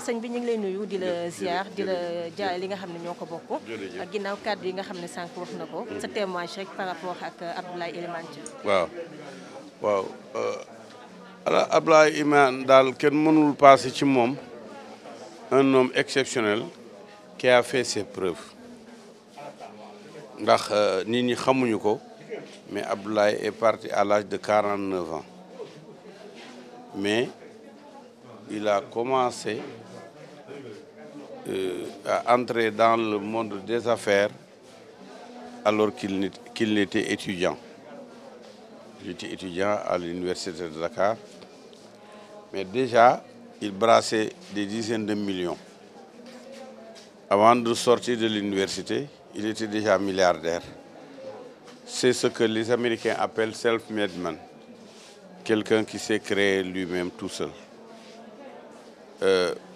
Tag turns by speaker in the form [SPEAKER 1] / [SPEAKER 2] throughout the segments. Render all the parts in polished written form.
[SPEAKER 1] sëñ bi ñu ngi lay nuyu di la ziar di la jaay li nga xam ne ñoo ko bokk. ak ginnaaw kàddu yi nga xam ne sànq wax na ko. sa témoignage rek par rapport ak Abdoulaye Elimane Dia.
[SPEAKER 2] waaw Abdoulaye Elimane daal kenn mënul passé ci moom un homme exceptionnel qui a fait ses preuves ndax nit ñi xamuñu ko mais Abdoulaye est parti à l'âge de 49 ans mais il a commencé à entrer dans le monde des affaires alors qu'il était étudiant. J'étais étudiant à l'université de Dakar, mais déjà, il brassait des dizaines de millions. Avant de sortir de l'université, il était déjà milliardaire. C'est ce que les Américains appellent self-made man, quelqu'un qui s'est créé lui-même tout seul.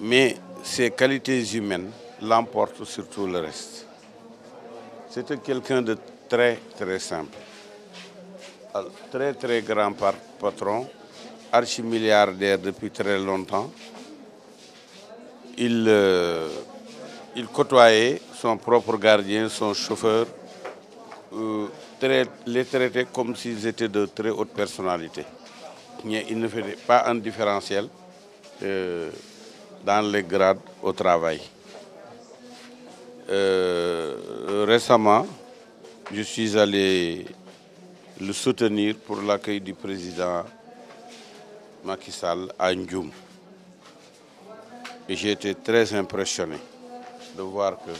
[SPEAKER 2] Mais ses qualités humaines l'emportent sur tout le reste. C'était quelqu'un de très, très simple. Très, très grand patron, archi-milliardaire depuis très longtemps. Il côtoyait son propre gardien, son chauffeur, les traitait comme s'ils étaient de très haute personnalité. Il ne faisait pas un différentiel dans les grades au travail. Récemment, je suis allé le soutenir pour l'accueil du président Macky Sall à Ndioum. Et j'ai été très impressionné de voir que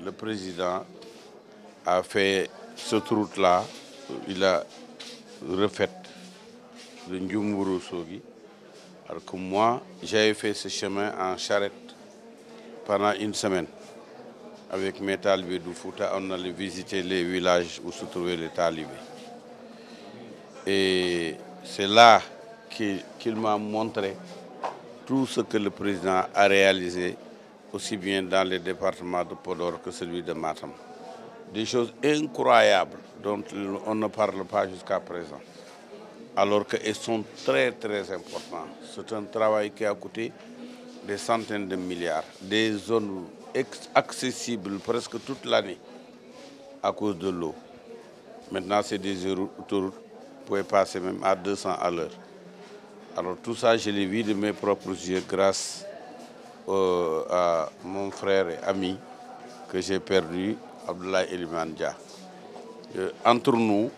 [SPEAKER 2] le président a fait cette route-là, il a refait le Ndioum-Ourossogui, alors que moi, j'avais fait ce chemin en charrette pendant une semaine. Avec mes talibés du Fouta, on allait visiter les villages où se trouvaient les talibés. Et c'est là qu'il m'a montré tout ce que le président a réalisé, aussi bien dans les départements de Podor que celui de Matam. Des choses incroyables dont on ne parle pas jusqu'à présent, alors qu'elles sont très, très importantes. C'est un travail qui a coûté des centaines de milliards, des zones accessibles presque toute l'année à cause de l'eau. Maintenant, c'est des autoroutes, vous pouvez passer même à 200 à l'heure. Alors tout ça, je l'ai vu de mes propres yeux grâce à mon frère et ami que j'ai perdu, Abdoulaye Elimane Dia. Entre nous,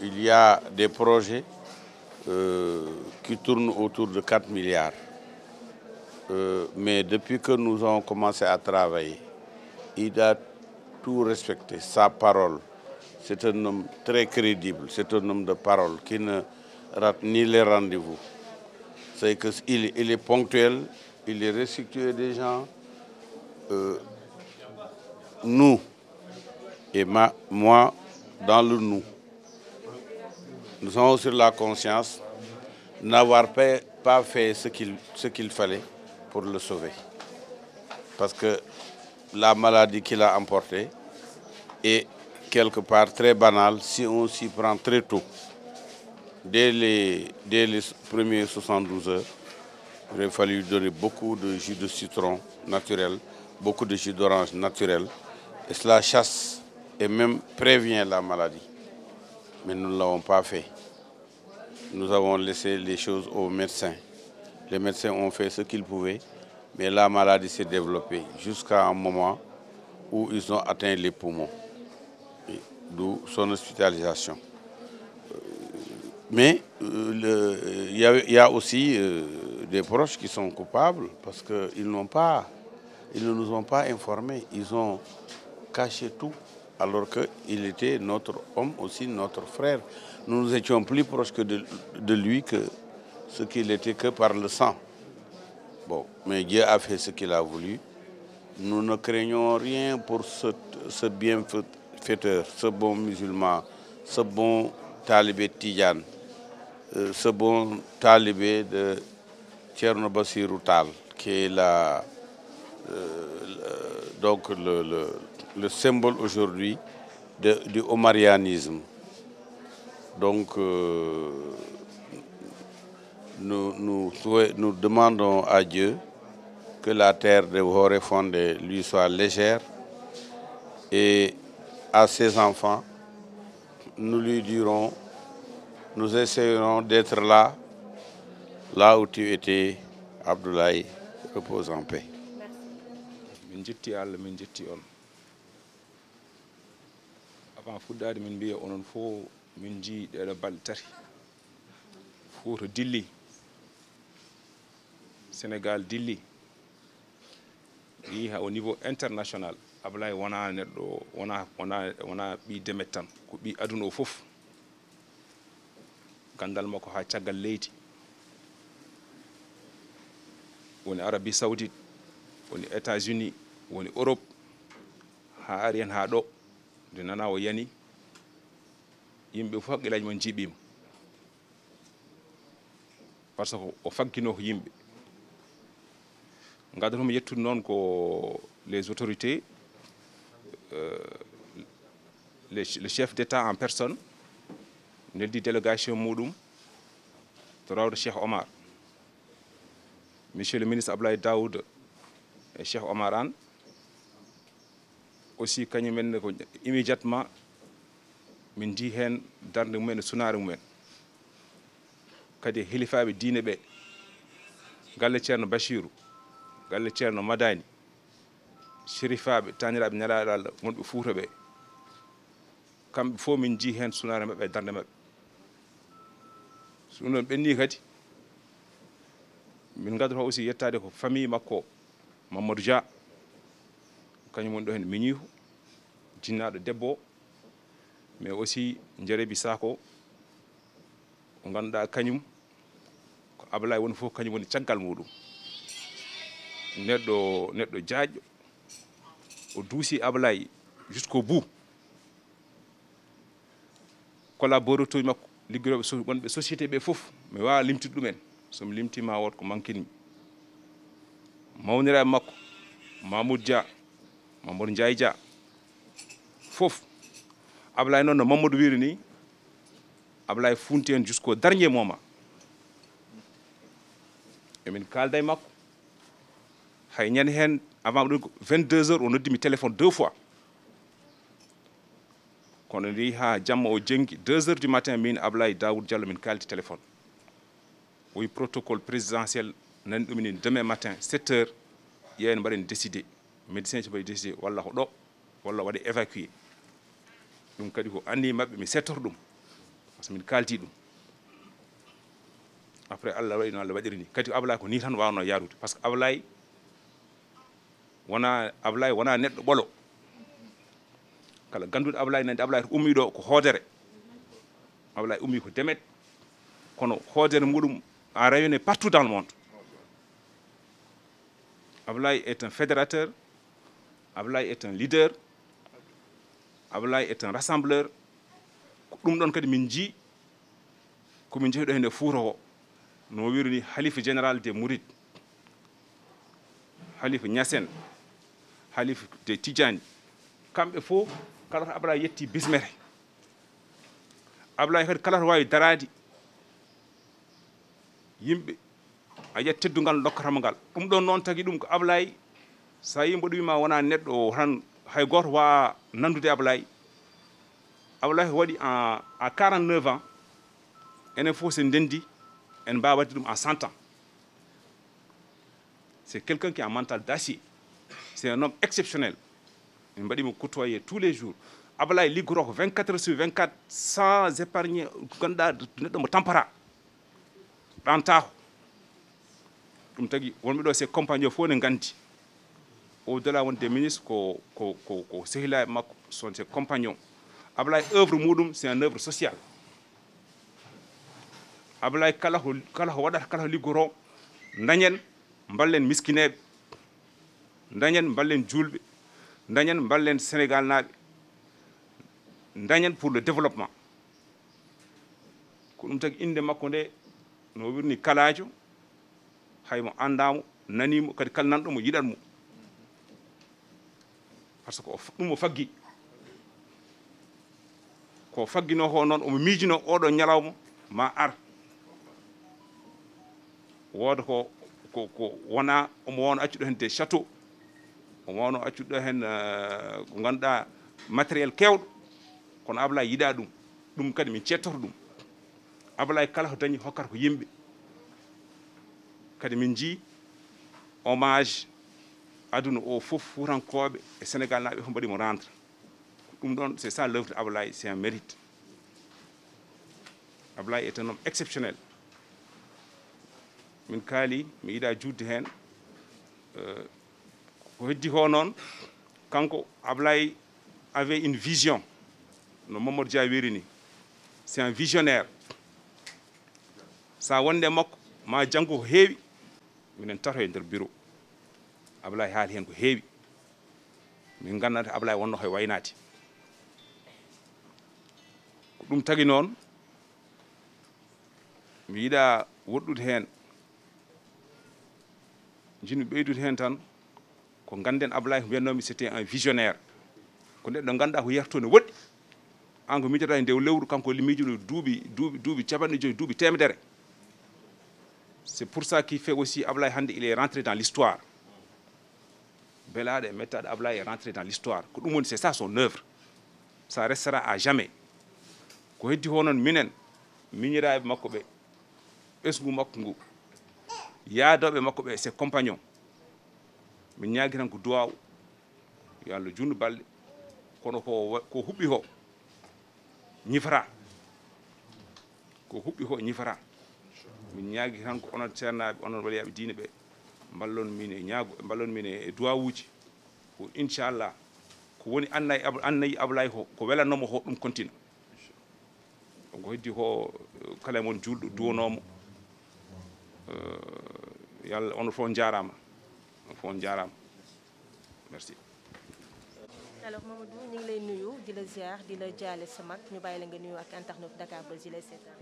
[SPEAKER 2] il y a des projets qui tournent autour de 4 milliards. Mais depuis que nous avons commencé à travailler, il a tout respecté, sa parole. C'est un homme très crédible, c'est un homme de parole qui ne rate ni les rendez-vous. C'est qu'il est ponctuel, il est respectueux des gens. Nous, et moi, dans le nous avons sur la conscience n'avoir pas fait ce qu'il fallait pour le sauver. Parce que la maladie qu'il a emportée est quelque part très banale si on s'y prend très tôt. Dès les premiers 72 heures, il a fallu donner beaucoup de jus de citron naturel, beaucoup de jus d'orange naturel. Et cela chasse et même prévient la maladie. Mais nous ne l'avons pas fait. Nous avons laissé les choses aux médecins. Les médecins ont fait ce qu'ils pouvaient, mais la maladie s'est développée jusqu'à un moment où ils ont atteint les poumons, d'où son hospitalisation. Mais il y a aussi des proches qui sont coupables parce qu'ils ne nous ont pas informés, ils ont caché tout, alors qu'il était notre homme aussi, notre frère. Nous étions plus proches que de lui que ce qu'il était que par le sang. Bon, mais Dieu a fait ce qu'il a voulu. Nous ne craignons rien pour ce bienfaiteur, ce bon musulman, ce bon talibé Tidjane, ce bon talibé de Thierno Bassirou Tall, qui est donc le symbole aujourd'hui du omarianisme. Donc, nous demandons à Dieu que la terre de Oréfondé lui soit légère, et à ses enfants, nous lui dirons, nous essayerons d'être là où tu étais, Abdoulaye, repose en paix.
[SPEAKER 3] Min jetti Allah, min jetti on. Avant fuɗɗade min mbiya onon fof min jii ɗeɗo balɗe tati. Fouta dilli, Sénégal dilli, yi au niveau international. Abdoulaye wona neɗɗo wona ɓi demet tan, ko ɓi aduna o fof. Gandal makko ha caggal leydi, woni Arabie Saoudite, woni États-Unis, woni Europe, ha ari hen ha ɗo nde nana o yani yimɓe fof haqqillaji mon jiiɓima par ce que o faggino ko yimɓe. Gadanomi yettude noon ko les autorités, le chef d'État en personne neldi délégation muɗum to rawde Cheikh Omar, monsieur le ministre Abdoulaye Daoud et Cheikh Omar Anne aussi kañumen ko immédiatement min ji hen darde mumen e sunare mumen, kadi hilifaɓe diine ɓe, galle ceerno Bachirou, galle ceerno Madani, shérifaɓe taniraɓe nelaɗo Allah wonɓe Fouta ɓe, kamɓe fof min ji hen sunare mabɓe e darde mabɓe. So ɗum ɗon ɓenni kadi min gaddoto aussi yettade ko famille makko Mamadou Dia, kañum woni ɗo hen miñihu jinnaɗo debbo, mais aussi Jerebi Sako ko ganduɗa kañum ko Abdoulaye woni fof kañum woni caggal muɗum. Neɗɗo jaaƴƴo o duusi Abdoulaye jusqu'au bout. Collaborateur makko liggotoɓe wonɓe société ɓe fof mi wawa limtide ɗumen, somi limtima wot ko manquinmi. Mawniraɓe makko Mamoudou Dia, Mamadou Ndiaye Dia fof, Abdoulaye noon no Mamadou wiri ni, Abdoulaye funti hen jusqu'au dernier moment. Emin kalda e makko hay ñande hen avant ɗum ko 22 heures o noddimi téléphone 2 fois, kono ndi ha jamma o jengi 2 heures du matin min Abdoulaye Daoud Diallo min kalti téléphone. Oui, protocole présidentiel nani ɗum ni demain matin 7 heures yen mbaɗen décidé, médecin ci mbaɗi décidé walla ko ɗo walla waɗe évacué. ɗum kadi ko anni mabɓe mi settoto ɗum par ce que min kalti ɗum. Après Allah waɗi no Allah waɗiri ni, kadi Abdoulaye ko ni tan wawno yarude, par ce que Abdoulaye wona neɗɗo ɓolo. Kala ganduɗo Abdoulaye nande Abdoulaye to ummi ɗo ko hoodere. Abdoulaye ummi ko demet, kono hoodere muɗum a rayonné partout dans le monde. Abdoulaye est un fédérateur, Abdoulaye est un leader, Abdoulaye est un rassembleur. Ɗum ɗon kadi min ji komin jeehi ɗo hende Fouta ko no wiri ni halife général des Mourides, halife Niassène, halife de Tidjani, kamɓe fof kala to Abdoulaye yetti bismete. Abdoulaye kadi kala to wawi darade yimɓe a yiyat teddugal dokkatamo ngal. Ɗum ɗon noon tagui ɗum ko Abdoulaye sa yi mboɗo wima wona neɗɗo tan hay goto wawa nandude Abdoulaye. Abdoulaye waɗi à 49 ans, enen fof sen dendi en mbawa wadde ɗum en 100 ans. C'est quelqu'un qui a un mental d'acier, c'est un homme exceptionnel. Min mbaɗimo côtoyer tous les jours. Abdoulaye liggoto ko 24 heures sur 24 sans épargner, ganduɗa neɗɗo mo tampata ɗantako. ɗum tagui wonɓe ɗo ses compagnons fof ne gandi, au delà wonde des ministres ko sehilaɓe makko sont ses compagnons. Abdoulaye œuvre muɗum c'est un œuvre sociale. Abdoulaye kala ko waɗata, kala ko liggoto, dañen ballen miskineɓe, dañen ballen julɓe, dañen ballen Sénégal naɓe, dañen pour le développement. Ko ɗum tagui inde makko nde no wirni kalajo, haymo andamo nanimo, kadi kala nanɗo mo yiɗatmo, par ce que ɗum o faggi. Ko faggino ko noon omo miijino oɗo ñalawma ma ar wooda ko wona omo wona accuɗo hen des château omo wona accuɗo hen ko ganduɗa matériel kewɗo kono Ablaye yiɗa ɗum kadi min cettoto ɗum Ablaye kala ko dañi hokkata ko yimɓe kadi min jii hommage aduna o fof fuurankoɓe e Sénégal naaɓe fof mbaɗimo rendre ɗum ɗon c'est ça l'œuvre de Ablaye, c'est un mérite. Ablaye est un homme exceptionnel min kaali mi yiɗa judde hen ko heddi ko noon kanko Ablaye avait une vision no Mamadou Dia weeri ni c'est un visionnaire sa wonde makko ma janggo ko heewi minen tato e nder bureau Ablaye haali hen ko heewi min gandata Ablaye wonno koye waynati ko ɗum tagi noon mi yiɗa woɗɗude hen jinmi ɓeydude hen tan ko ganden Ablaye ko wiyannomi c'était un visionnaire ko neɗɗo ganduɗa ko yerto ne woɗɗi an ko miijota e ndew lewru kanko miijuɗo duuɓi capanɗe joyyi duuɓi temedere. C'est pour ça qu'il fait aussi Ablaye hande il est rentré dans l'histoire Belaɗo e Mettaɗo Ablaye est rentré dans l'histoire ko ɗum woni c'est ça son œuvre ça restera à jamais ko heddi ho noon minen miñiraɓe makko ɓe ɓesgu makko ngu yaadoɓe makko ɓe ses compagnons min ñaagui tan ko duwaw yo Allah junnu balɗe kono ko huɓɓi ko ñifata ko huɓɓi ko ñifata min ñaagui tan ko onon ceernaɓe onon waliyaɓe diine ɓe ballon min e ñaago ballon min e duwawuji ko inchallah ko woni annayi Ablaye ko welannomo ho ɗum continue donc ko heddi ko kala mon julɗo duwanomo yalla on fof jarama merci.
[SPEAKER 1] Alors Mamadou ñu ngi lay nuyu di la ziar di la jaale sa mag ñu bàyyi la nga nuyu ak internet Dakar Buzz yi lay seetaan.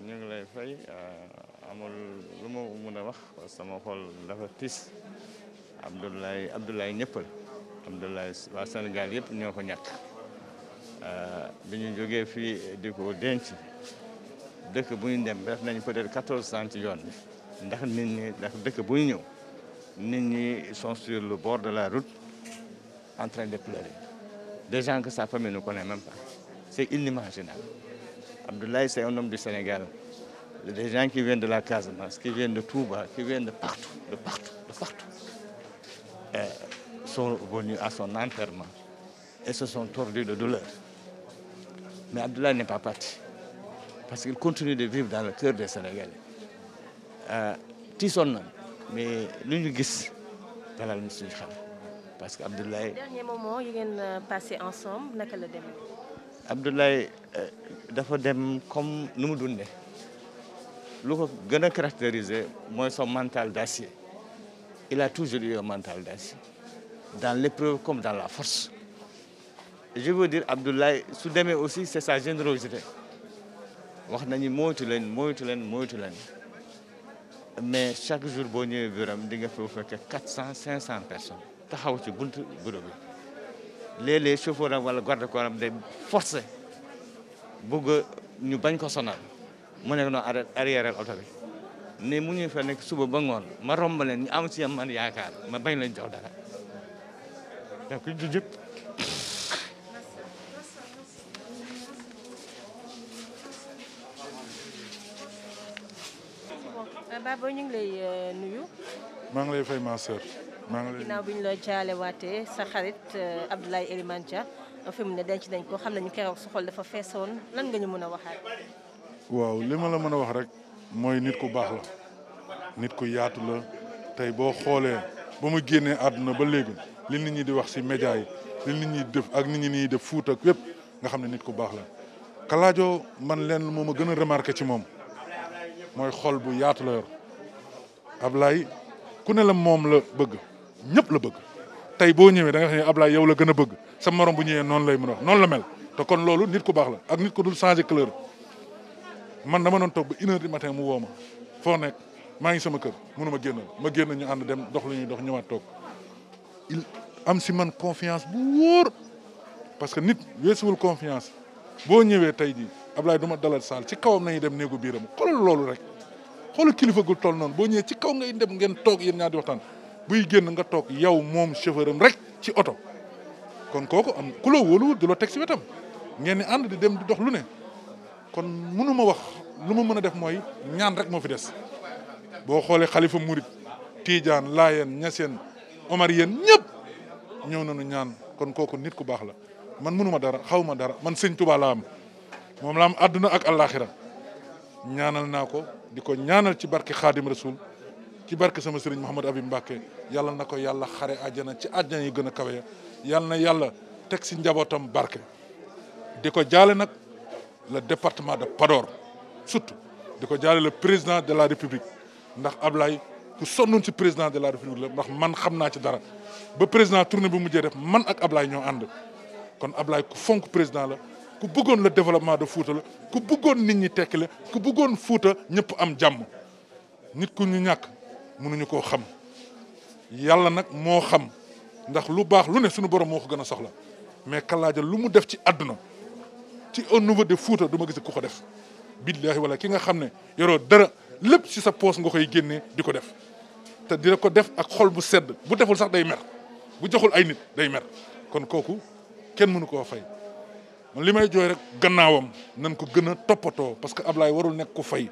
[SPEAKER 4] ñu ngi lay fay amul lu ma mun a wax sama xol dafa tiis Abdoulaye ñëpp la Abdoulaye waa Sénégal yëpp ñoo ko ñàkk bi ñu jógee fii di ko denc dëkk bu ñu dem def nañ peut-être 14 ans ci yoon bi ndax nit ñi ndax dëkk bu ñu ñëw nit ñi sont sur le bord de la route en train de pleurer des gens que sa famille ne connaît même pas c'est inimaginable. Abdoulaye c'est un homme du Sénégal, des gens qui viennent de la Casamance, qui viennent de Touba, qui viennent de partout sont venus à son enterrement et se sont tordus de douleur. Mais Abdoulaye n'est pas parti parce qu'il continue de vivre dans le cœur des Sénégalais. tiisoon na mais lu ñu gis dalal ñu suñu xam parce que Abdoulaye.
[SPEAKER 1] Dernier moment yi ngeen passé ensemble naka la demee.
[SPEAKER 4] Abdoulaye dafa dem comme nu mu dundee lu ko gën a caractériser mooy son mental d'acier. Il a toujours eu un mental d'acier dans l'épreuve comme dans la force. Je veux dire Abdoulaye su demee aussi c'est sa générosité wax nañu moytu leen mais chaque jour boo ñëwee biram di nga fa fekk 400 500 personnes taxaw ci buntu bureau bi léeg-léeg chauffeur am wala garde corps am day forcé bëgg ñu bañ ko sonal mu nekk noonu arrière oto bi ne mu ñuy fa nekk suba ba ngoon ma romb leen ñu am ci man yaakaar ma bañ leen jox dara donc du jëpp.
[SPEAKER 1] Baba ñu ngi lay nuyu.
[SPEAKER 5] maa ngi lay fay ma sœur. maa ngi lay
[SPEAKER 1] ginnaaw bi ñu la jaale waatee sa xarit Abdoulaye Elimane Dia fi mu ne denc nañ ko xam nañu keroog sa xol dafa feesoon lan nga ñu mën a waxaat.
[SPEAKER 5] waaw li ma la mën a wax rek mooy nit ku baax la nit ku yaatu la tey boo xoolee ba mu génnee àdduna ba léegi li nit ñi di wax ci média yi li nit ñi def ak nit ñi def Fuuta ak yépp nga xam ne nit ku baax la. Kalaajo man leen moo ma gën a remarqué ci moom mooy xol bu yaatu la yor Ablaye ku ne la moom la bëgg ñëpp la bëgg tey boo ñëwee da nga xam ne Ablaye yow la gën a bëgg sa morom bu ñëwee noonu lay mën a wax noonu la mel te kon loolu nit ku baax la ak nit ku dul changer couleur man dama doon toog ba 1h du matin mu woo ma foo nekk maa ngi sama kër mënu ma génnal ma génn ñu ànd dem dox lu ñuy dox ñëwaat toog il am si man confiance bu wóor parce que nit weesuwul confiance boo ñëwee tey jii Ablaye du ma dalal saal ci kawam nañu dem néegu biiram xoolal loolu rek xoolal kilifa gu toll noonu boo ñëwee ci kaw ngay dem ngeen toog yéen ñaar di waxtaan buy génn nga toog yow moom chauffeur am rek ci oto kon kooku am ku la wóoluwul di la teg si wetam ngeen ni ànd di dem di dox lu ne kon mënu ma wax lu ma mën a def mooy ñaan rek moo fi des boo xoolee xalifa murit Tidiane Laayeen Ñaseen Omar yéen ñëpp ñëw nañu ñaan kon kooku nit ku baax la man mënu ma dara xaw ma dara man sëñ Tuubaa la am moom la am àdduna ak àllaaxira ñaanal naa ko di ko ñaanal ci barke Xaadim Rasul ci barke sama sëriñ Mouhamad Abib Mbacke yàlla na ko yàlla xare àjjana ci àjjana yi gën a kawe yàlla na yàlla teg si njabootam barke di ko jaale nag le département de Podor surtout di ko jaale le président de la république ndax Ablaye ku sonnoon ci président de la république la ndax man xam naa ci dara ba président tournée bu mujjee def man ak Ablaye ñoo ànd kon Ablaye ku fonk président la ku bëggoon le développement de Fouta la ku bëggoon nit ñi tekki la ku bëggoon Fouta ñëpp am jàmm nit ku ñu ñàkk mënuñu koo xam yàlla nag moo xam ndax lu baax lu ne suñu borom moo ko gën a soxla mais Kalaaja lu mu def ci àdduna ci au niveau de Fouta du ma gis ku ko def billaahi wala ki nga xam ne yoroo dara lépp ci sa poos nga koy génnee di ko def te dina ko def ak xol bu sedd bu deful sax day mer bu joxul ay nit day mer kon kooku kenn mënu koo fay man li may jooy rek gannaawam nañ ko gën a toppatoo parce que Ablaye warul nekk ku fay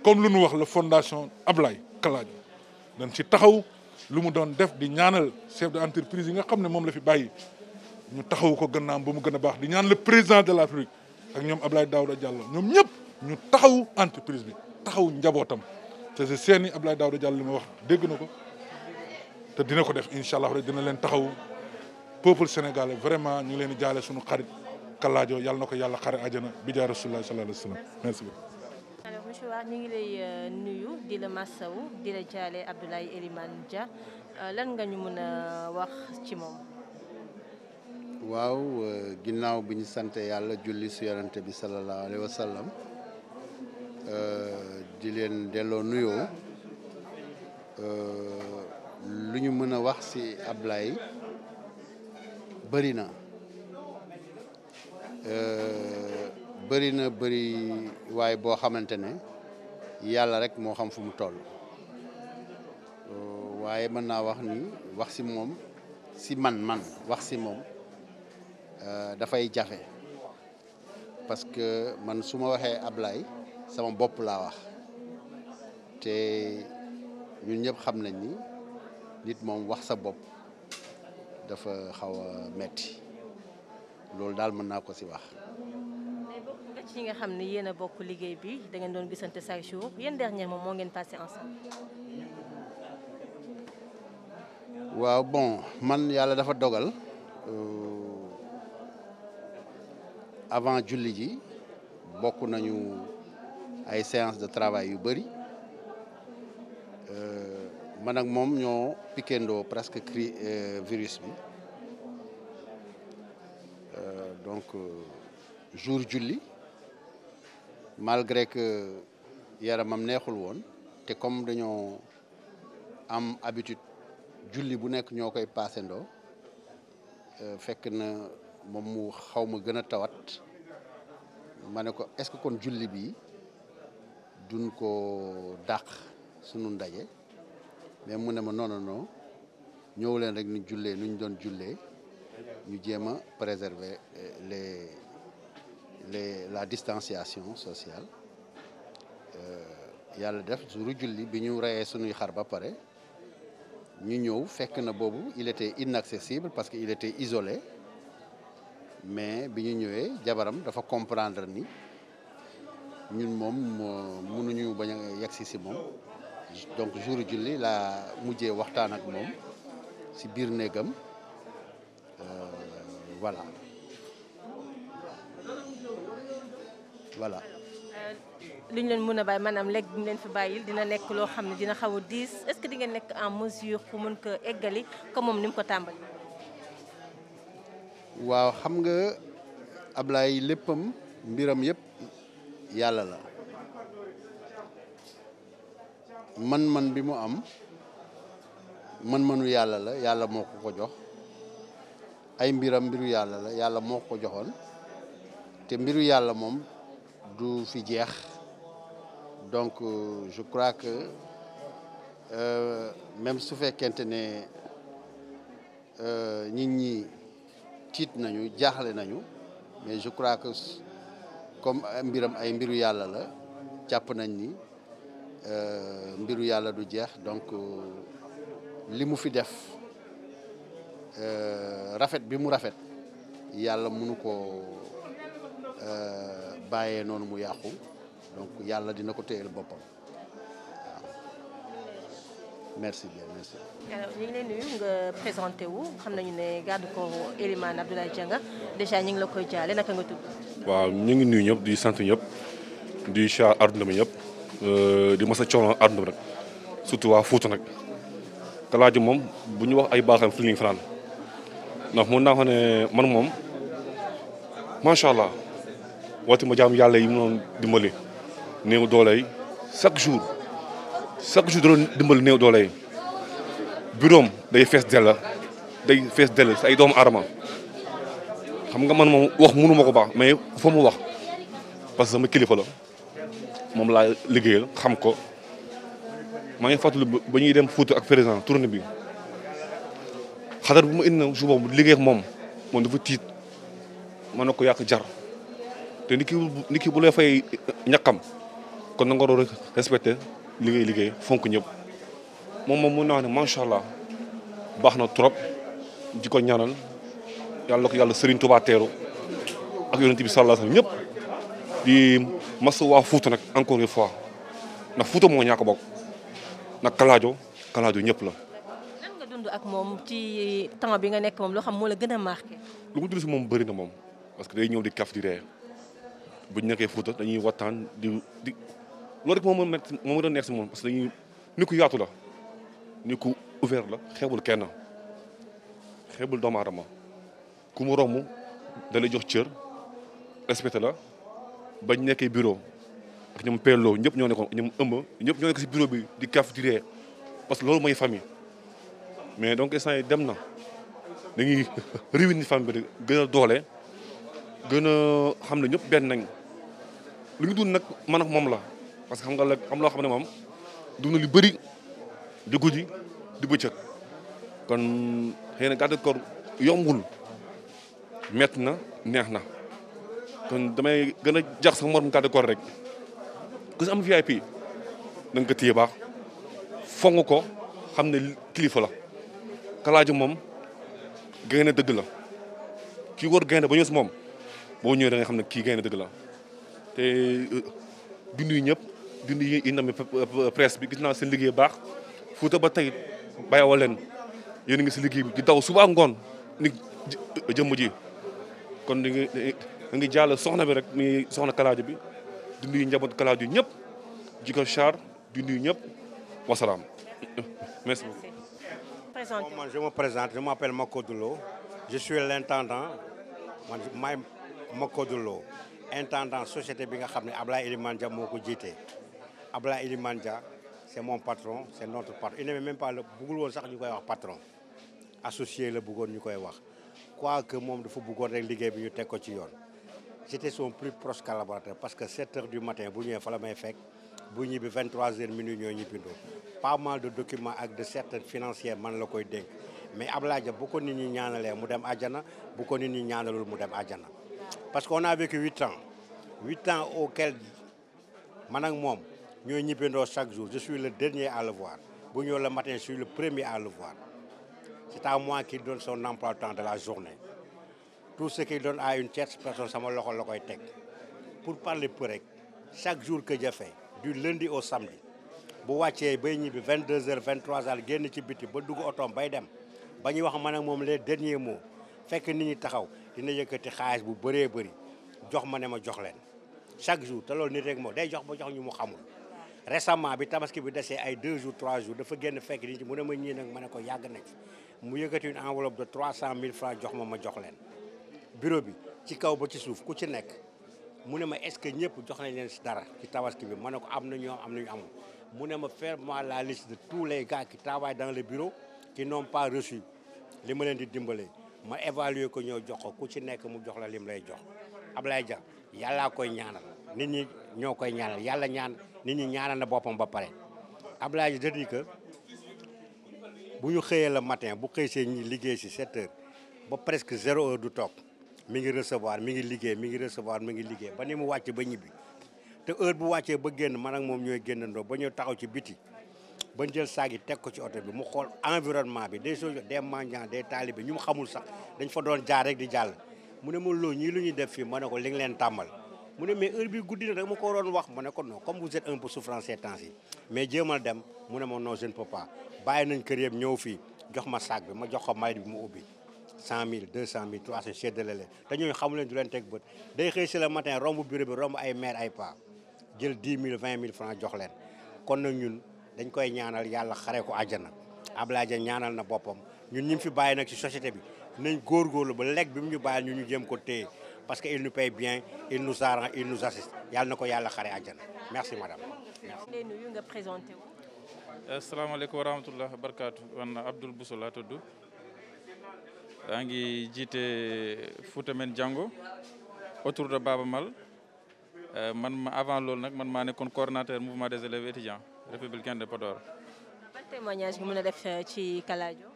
[SPEAKER 5] comme lu nu wax la fondation Ablaye Kalaaja dañ ci taxaw lu mu doon def di ñaanal chef d'entreprise yi nga xam ne moom la fi bàyyi ñu taxaw ko gannaam ba mu gën a baax di ñaan le président de la République ak ñoom Abdoulaye Daouda Diallo ñoom ñëpp ñu taxaw entreprise bi taxaw njabootam te je sais ni Abdoulaye Daouda Diallo li ma wax dégg na ko te dina ko def incha allah rek dina leen taxaw peuple sénégalais vraiment ñu ngi leen di jaale suñu xarit Kalaajo yàlla na ko yàlla xare àjjana bi jaay rasulullah sallallahu alayhi wa sallam merci beaucoup.
[SPEAKER 1] alors monsieur War ñu ngi lay nuyu di la massawu di la jaale Abdoulaye Elimane Dia lan nga ñu mën a wax ci moom.
[SPEAKER 6] waaw ginnaaw bi ñu sant yàlla julli su yonante bi sallallahu alayhi wa sallam di leen delloo nuyoo lu ñu mën a wax ci Ablaye bëri na bëri waaye boo xamante ne yàlla rek moo xam fu mu toll waaye mën naa wax ni wax ci moom ci man wax ci moom dafay jafe parce que man su ma waxee Ablaye sama bopp laa wax te ñun ñëpp xam nañ ni nit moom wax sa bopp dafa xaw a metti loolu daal mën naa ko ci wax.
[SPEAKER 1] mais bokk nga ci nga xam ne yéen a bokk liggéey bi da ngeen doon gisante chaque jour yéen dernier moom moo ngeen passé ensemble.
[SPEAKER 6] waaw bon man yàlla dafa dogal. avant julli ji bokk nañu ay séance de travail yu bëri man ak moom ñoo piquendoo presque virus bi donc jour julli malgré que yaramam neexul woon te comme dañoo am habitude julli bu nekk ñoo koy paasandoo fekk na moom mu xaw ma gën a tawat ma ne ko est-ce que kon julli bi duñ ko dàq sunu ndaje mais mu ne ma non ñëw leen rek ñu jullee nu ñu doon jullee ñu jéem a préserver la distanciation sociale yàlla def jouru julli bi ñu reyee sunuy xar ba pare ñu ñëw fekk na boobu il était inaccessible parce que il était isolé mais bi ñu ñëwee jabaram dafa comprendre ni ñun moom mënuñu bañ a yegsi si moom donc jour julli laa mujjee waxtaan ak moom si biir néegam voilà.
[SPEAKER 1] li ñu leen mën a bàyyi maanaam lekk bi ñu leen fi bàyyil dina nekk loo xam ne dina xaw a diis est-ce que di ngeen nekk en mesure pour mën ko eggali comme moom ni mu ko tàmbali.
[SPEAKER 6] waaw xam nga Ablaye léppam mbiram yëpp yàlla la man bi mu am man-manu yàlla la yàlla moo ko jox ay mbiru yàlla la yàlla moo ko joxoon te mbiru yàlla moom du fi jeex donc je crois que même su fekkente ne nit ñi tiit nañu jaaxle nañu mais je crois que comme mbiram ay mbiru yàlla la jàpp nañ ni mbiru yàlla du jeex donc li mu fi def rafet bi mu rafet yàlla mënu ko bàyyee noonu mu yàqu donc yàlla dina ko téyel boppam waaw merci bien merci.
[SPEAKER 1] alors ñu ngi lay nuyu nga présenté wu xam nañu ne garde corps Elimane Abdoulaye Dianga déjà ñu ngi la koy jaale naka nga tudd.
[SPEAKER 7] waaw ñu ngi nuyu ñëpp di sant ñëpp di char àdduna bi ñëpp di mos a coono àdduna bi nag surtout waa Fuuta nag Kalaaji moom bu ñu wax ay baaxam fi ñu fanaan ndax mun naa ko ne man moom macha allah woote ma jaam yàlla yi mu doon dimbali néew doole yi chaque jour doon dimbali néew doole yi bureau day fees dell si ay doomu aadama xam nga man moom wax mënu ma ko baax mais foo mu wax parce que sama kilifa la moom laa liggéeyal xam ko maa ngi fàttali ba ñuy dem Fuuta ak président tournée bi xadar bu ma indi na su boobu liggéey ak moom dafa tiit mën na ko yàq jar te nit ki bu lay fay ñàkkam kon na nga war a respecté liggéey fonk ñëpp moom mun naa ne macha allah baax na trop di ko ñaanal yàlla ko yàlla Serigne Touba teeru ak yonent bi sallallahu alayhi wasallam ñëpp di masu waa Fuuta nag encore une fois ndax Fuuta moo ñàkk bokk nag Kalaajo ñëpp la.
[SPEAKER 1] nan nga dund ak moom ci temps bi nga nekk moom loo xam moo la gën a marqué.
[SPEAKER 7] lu mu dund si moom bëri na moom parce que day ñëw di kaf di ree bu ñu nekkee Fuuta dañuy waxtaan di loolu rek moom doon nekk si moom parce que dañuy ni ku yaatu la ni ku ouvert la xeebul kenn xeebul doomu aadama ku mu romb da lay jox cër respecté la bañ nekkee bureau ak ñoom peeloo ñëpp ñoo nekkoon ñoom ñëpp ñoo nekk si bureau bi di kaf di ree parce que loolu mooy famille mais donc instant yi dem na dañuy réunir famille bi gën a doole gën a xam ne ñëpp benn nañ lu ñu dund nag man ak moom la parce que xam nga la am loo xam ne moom dund lu bëri di guddi di bëccëg kon xëy na garde corps yombul métti na neex na kon damay gën a jax sax morom garde corps rek ku si am VIP na nga ko téye baax fonk ko xam ne kilifa la Kalaaji moom gaynde dëgg la kii wër gaynde ba ñëw si moom boo ñëwee da nga xam ne kii gaynde dëgg la te di nuyu ñëpp di nuyu yi ndam presse bi gis naa seen liggéey baax Fuuta ba tey bàyyiwoo leen yéen a ngi si liggéey bi di daw suba ngoon ni jëmm ji kon da ngi jàll soxna bi rek mi soxna Kalaaji bi di nuyu njaboot Kalaaji ñëpp ji ko char di nuyu ñëpp wasalaam merci beaucoup.
[SPEAKER 8] Moi, je me présente, je m'appelle Makodoulo, je suis l'intendant, maay Makodoulo, intendant société bi nga xam ne Abdoulaye Elimane Dia moo ko jiite. Abdoulaye Elimane Dia c'est mon patron, c'est notre patron. Il n'aimait même pas bëggul woon sax ñu koy wax patron, associé la bëggoon ñu koy wax. Quoique moom dafa bëggoon rek liggéey bi ñu teg ko ci yoon. J'étais son plus proche collaborateur parce que 7 heures du matin bu ñëwee fa la may fekk bu ñibbi 23 heures minuit ñoo ñibbindoo. Pas mal de documents ak de certaines financières man la koy dénk mais Abdoulaye Dia bu ko nit ñi ñaanalee mu dem àjjana bu ko nit ñi ñaanalul mu dem àjjana parce qu'on a vécu 8 ans auxquels man ak moom ñooy ñibbindoo chaque jour je suis le dernier à le voir bu ñëw le matin je suis le premier à le voir c'est à moi qui donne son emploi du temps de la journée tout ce qu'il donne à une tierce personne sama loxo la koy teg pour parler peu rek chaque jour que je fais du lundi au samedi bu wàccee bay ñibbi 22h 23h génn ci biti ba dugg otoom bay dem ba ñuy wax man ak moom les derniers mots fekk nit ñi taxaw dina yëkkati xaalis bu bëree bëri jox ma ne ma jox leen chaque jour te loolu nit rek moo day jox ba jox ñu mu xamul. récemment bi tabaski bi desee ay 2 jours 3 jours dafa génn fekk nit ñi mu ne ma ñii nag ma ne ko yàgg nañ mu yëkkati une enveloppe de 300 000 francs jox ma jox leen. bureau bi ci kaw ba ci suuf ku ci nekk mu ne ma est-ce que ñëpp jox nañ leen si dara ci tabaski bi ma ne ko am na ñoom am na ñu amul. mu ne ma faire moi la liste de tous les gars qui travaillent dans le bureau qui n'ont pas reçu li ma leen di dimbalee ma évaluer ko ñëw jox ko ku ci nekk mu jox la lim lay jox Abdoulaye Dia yàllaa koy ñaanal nit ñi ñoo koy ñaanal yàlla ñaan nit ñi ñaanal na boppam ba pare Ablaye je dis que bu ñu xëyee le matin bu xëy see ñi liggéey si 7 heures ba presque 0 heure du toog mi ngi recevoir mi ngi liggéey mi ngi recevoir mi ngi liggéey ba ni mu wàcc ba ñibbi te heure bu wàccee ba génn man ak moom ñooy génnandoo ba ñëw taxaw ci biti ba jël saag yi teg ko ci oto bi mu xool environnement bi des choses des mendiants des talibés ñu mu xamul sax dañ fa doon jaar rek di jàll mu ne ma loo ñii lu ñuy def fii ma ne ko li nga leen tàmmal mu ne mais heure bi guddi na rek ma ko waroon wax ma ne ko non comme vous êtes un peu souffrant ces temps-ci mais jéemal dem mu ne ma non je ne peux pas bàyyi nañ kër yëpp ñëw fii jox ma saag bi ma jox ko malit bi mu ubbi 100 000 200 000 300 séddale leen te ñooñu xamu leen du leen teg bët day xëy si le matin romb bureau bi romb ay maire ay pa jël 10 000 20 000 francs jox leen kon nag ñun dañ koy ñaanal yàlla xaree ko àjjana Ablaye Dia ñaanal na boppam ñun ñi fi bàyyi nag ci société bi nañ góorgóorlu ba lekk bi mu ñu bàyyi ñu jéem ko téye parce que il nous paye bien il nous arrange il nous assiste yàlla na ko yàlla xaree àjjana merci madame.
[SPEAKER 1] merci. nuyu nga présenté wu.
[SPEAKER 9] asalaamaaleykum wa rahmatulah barakaatu man Abdoul Bousso laa tudd daa ngi jiite Fouta Men Django autour de Baba Mal man avant loolu nag man maa nekkoon coordonnateur mouvement des élèves étudiants républicain de Podor.
[SPEAKER 1] ban témoignage nga mën a def ci Kaladio.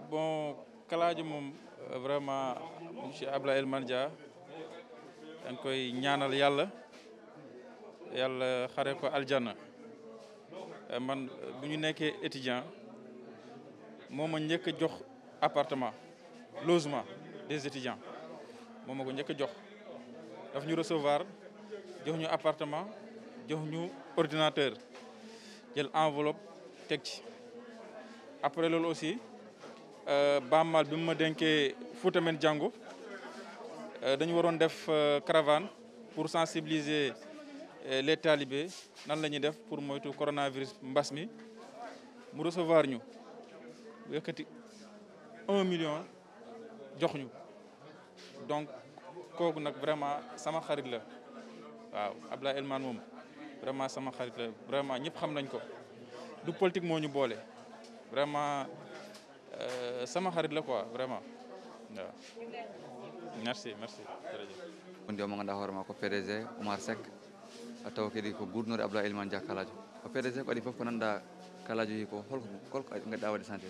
[SPEAKER 9] bon Kaladio moom vraiment monsieur Ablaye Elimane Dia da nga koy ñaanal yàlla xare ko aljana man bu ñu nekkee étudiant moo ma njëkk a jox appartement logement des étudiants moo ma ko njëkk a jox daf ñu recevoir jox ñu appartement jox ñu ordinateur jël enveloppe teg ci après loolu aussi Bamal bi mu ma dénkee Fouta Men Django dañu waroon def caravane pour sensibiliser les talibés nan la ñuy def pour moytu coronavirus mbas mi mu recevoir ñu yëkkati 1 million jox ñu donc kooku nag vraiment sama xarit la waaw Ablaye Elimane moom vraiment sama xarit la vraiment ñëpp xam nañ ko du politique moo ñu boole vraiment sama xarit la quoi vraiment waaw merci jërëjëf.
[SPEAKER 10] on mo ganduɗa hoore ma ko PDG Oumar Seck taw kadi ko gurdnode Ablaye Elimane Dia Kaladio o PDG ko waɗi fof ko nanɗa Kaladio yi ko holko gadduɗa waɗde sentir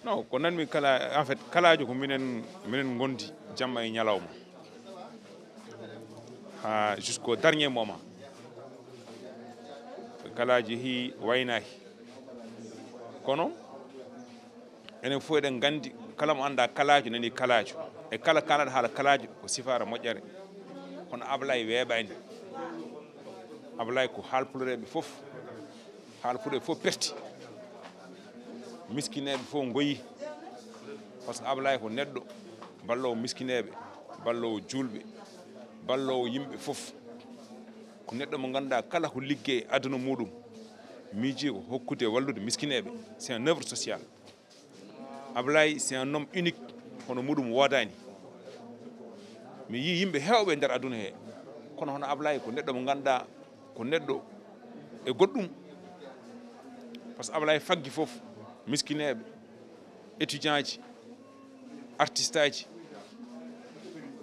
[SPEAKER 3] non ko nanmi kala en fait Kaladio ko minen gondi jamma e ñalawma ha jusqu'au dernier moment Kaladio hi waynaki kono enen fof eɗen gandi kala mo anda Kaladio nani Kaladio e kala kalaɗo haala Kaladio ko sifara moƴƴere kono Ablaye weeɓani Ablaye ko haalpuloreɓe fof perti miskineɓe fof goyi par ce que Ablaye ko neɗɗo ballowo miskineɓe ballowo julɓe ballowo yimɓe fof ko neɗɗo mo ganduɗa kala ko liggey aduna muɗum miiji ko hokkude wallude miskineɓe c'est un œuvre sociale Ablaye c'est un homme unique hono muɗum wodani mi yi yimɓe hewɓe e nder aduna he kono hono Ablaye ko neɗɗo mo ganduɗa ko neɗɗo e goɗɗum par ce que Ablaye faggi fof miskineɓe étudiant ji artiste aji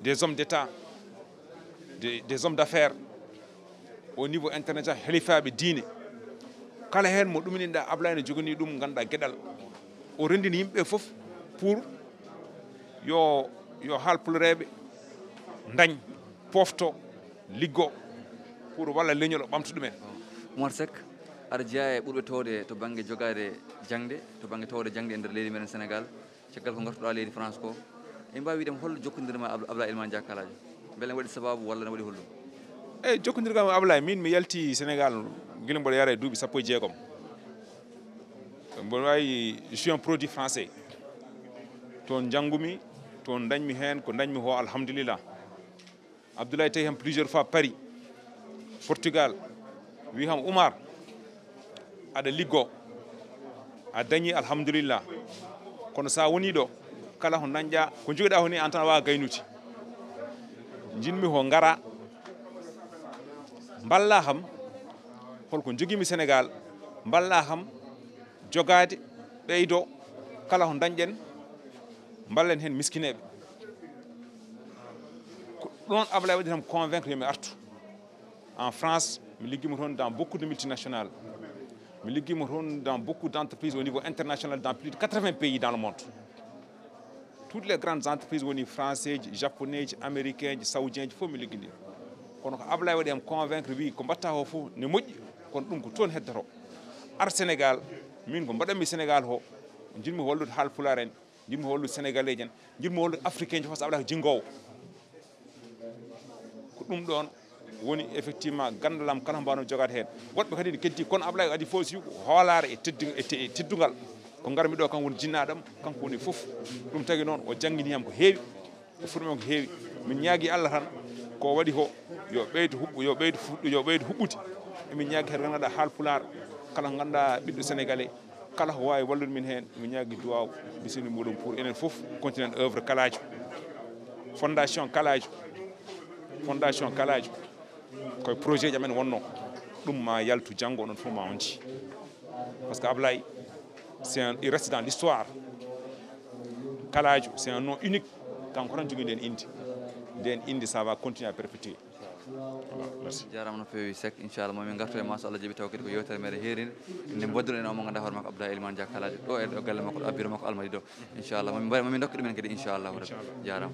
[SPEAKER 3] des hommes d'état des hommes d'affaires au niveau international helifaɓe diine kala hen mo ɗuminiɗa Ablaye ne jogani ɗum ganduɗa gueɗal o rendini yimɓe fof pour yo haalpuloreɓe dañ pofto liggo pour walla leñol o ɓamta ɗumen.
[SPEAKER 10] Oumar Seck aɗa jeeya e ɓurɓe towde to banggue jogade jangde to banggue towde jangde e nder leydi meɗen Sénégal caggal ko gartuɗa leydi France ko en mbawi wiidema holno jokkodirma Ablaye Elimane Dia Kaladio beele ne waɗi sababu walla ne waɗi hollum
[SPEAKER 3] eyyi jokkodirgam Ablaye min mi yalti Sénégal guila mboɗo yara e duuɓi 16 mboɗo wawi je suis un produit français toon janggumi toon dañmi hen ko dañmi ho alhamdulillah Abdoulaye tawi hen plusieurs fois Paris Portugal wi kam Oumar aɗa liggo a dañi alhamdulillah kono sa woni ɗo kala ko dañƴa ko joguiɗa ko ni an tan wawa gaynude jinmi ko gara balla kam holko joguimi Sénégal balla kam jogade ɓeydo kala ko dañƴen ballen hen miskineɓe ɗon Ablaye waɗi tan convaincre yomi artu en France mi ligguima toon dans beaucoup de multinationales mi ligguima toon dans beaucoup d'entreprises au niveau international dans plus de 80 pays dans le monde toutes les grandes entreprises woni français japonais américain saoudien fof mi liggini kono ko Ablaye waɗi am convaincre wi ko mbatta o fof ne moƴƴi kono ɗum ko toon heddoto ar Sénégal min ko mbaɗanmi Sénégal ho jinmi wallude haalpulaar en jinmi wallude sénégalais en jinmi wallude africain fof so Ablaye ko jingowo ko ɗum ɗon woni effectivement gandalam kala mbano jogade hen woɗɓe kadi ne keddi kono Ablaye adi fof si hoolare e teddugal ko garmi ɗo kan woni jinnaɗam kanko woni fof ɗum tagi noon o jangguini ham ko heewi o furmen ko heewi min ñaagui Allah tan ko waɗi ko yo ɓeydo huɓɓu yo ɓeydo huɓɓude emin ñaagui hen ganduɗa haalpulaar kala ko ganduɗa ɓiɗɗo sénégalais kala ko wawi wallude min hen min ñaagui duwaw bisini muɗum pour enen fof continuen œuvre Kaladio fondation Kaladio koye projet ji amen wonno ɗum ma yaltu janggo onon fof ma onji par ce que Ablaye il reste dans l'histoire Kaladio c'est un nom unique kanko tan jogui nden indi ça va continuer à perpétuer voilà merci
[SPEAKER 10] jarama no fewi Seck inchallah momin gartu e ma so Allah jaaɓi taw kadi ko yewtere meɗen heeride inde bodduɗo en o mo ganduɗa hoore makko Abdoulaye Elimane Dia Kaladio ɗo e ɗo galle makko ɗo abbire makko Almadi ɗo inchallah momin dokka ɗumen kadi inchallahu rabbi jarama